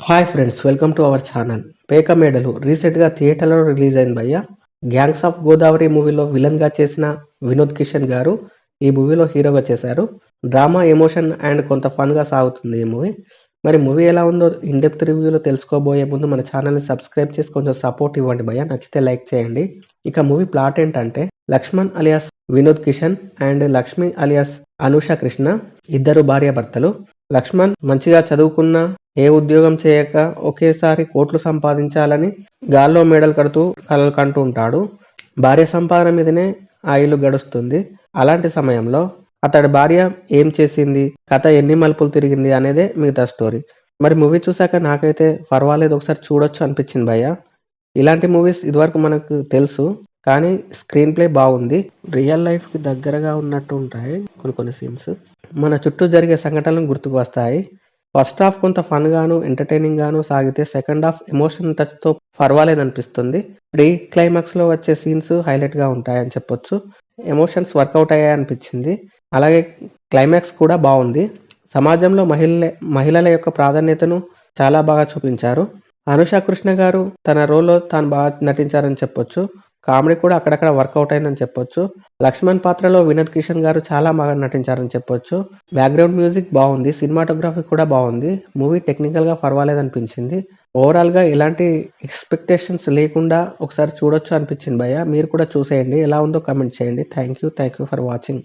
Hi friends, welcome to our channel. పేక మేడలు రీసెంట్గా థియేటర్లో రిలీజ్ అయింది భయ్య. గ్యాంగ్స్ ఆఫ్ గోదావరి మూవీలో విలన్గా చేసిన వినోద్ కిషన్ గారు ఈ మూవీలో హీరోగా చేశారు. డ్రామా, ఎమోషన్ అండ్ కొంత ఫన్గా సాగుతుంది ఈ మూవీ. మరి మూవీ ఎలా ఉందో ఇన్ డెప్త్ రివ్యూలో తెలుసుకోబోయే ముందు మన ఛానల్ని సబ్స్క్రైబ్ చేసి కొంచెం సపోర్ట్ ఇవ్వండి భయ్య. నచ్చితే లైక్ చేయండి. ఇక మూవీ ప్లాట్ ఏంటంటే, Lakshman alias Vinod Kishan and Lakshmi alias Anusha Krishna ఇద్దరు భార్యాభర్తలు. లక్ష్మణ్ మంచిగా చదువుకున్న, ఏ ఉద్యోగం చేయక ఒకేసారి కోట్లు సంపాదించాలని గాల్లో మేడలు కడుతూ కలలు కంటూ ఉంటాడు. భార్య సంపాదన మీదనే ఆ ఇల్లు గడుస్తుంది. అలాంటి సమయంలో అతడి భార్య ఏం చేసింది, కథ ఎన్ని మలుపులు తిరిగింది అనేదే మిగతా స్టోరీ. మరి మూవీ చూసాక నాకైతే పర్వాలేదు, ఒకసారి చూడొచ్చు అనిపించింది భయ్య. ఇలాంటి మూవీస్ ఇదివరకు మనకు తెలుసు, కానీ స్క్రీన్ ప్లే బాగుంది. రియల్ లైఫ్కి దగ్గరగా ఉన్నట్టు ఉంటాయి కొన్ని సీన్స్. మన చుట్టూ జరిగే సంఘటనలు గుర్తుకు వస్తాయి. ఫస్ట్ హాఫ్ కొంత ఫన్ గాను, ఎంటర్టైనింగ్ గాను సాగితే సెకండ్ హాఫ్ ఎమోషన్ టచ్ తో పర్వాలేదనిపిస్తుంది. ప్రీ క్లైమాక్స్ లో వచ్చే సీన్స్ హైలైట్ గా ఉంటాయని చెప్పొచ్చు. ఎమోషన్స్ వర్కౌట్ అయ్యాయి అనిపించింది. అలాగే క్లైమాక్స్ కూడా బాగుంది. సమాజంలో మహిళల యొక్క ప్రాధాన్యతను చాలా బాగా చూపించారు. అనుష కృష్ణ గారు తన రోల్లో తాను బాగా నటించారని చెప్పొచ్చు. కామెడీ కూడా అక్కడక్కడ వర్కౌట్ అయిందని చెప్పొచ్చు. లక్ష్మణ్ పాత్రలో వినోద్ కిషన్ గారు చాలా బాగా నటించారని చెప్పొచ్చు. బ్యాక్గ్రౌండ్ మ్యూజిక్ బాగుంది, సినిమాటోగ్రఫీ కూడా బాగుంది. మూవీ టెక్నికల్ గా పర్వాలేదనిపించింది. ఓవరాల్ గా ఎలాంటి ఎక్స్పెక్టేషన్స్ లేకుండా ఒకసారి చూడొచ్చు అనిపించింది భయ్య. మీరు కూడా చూసేయండి, ఎలా ఉందో కామెంట్ చేయండి. Thank you for watching.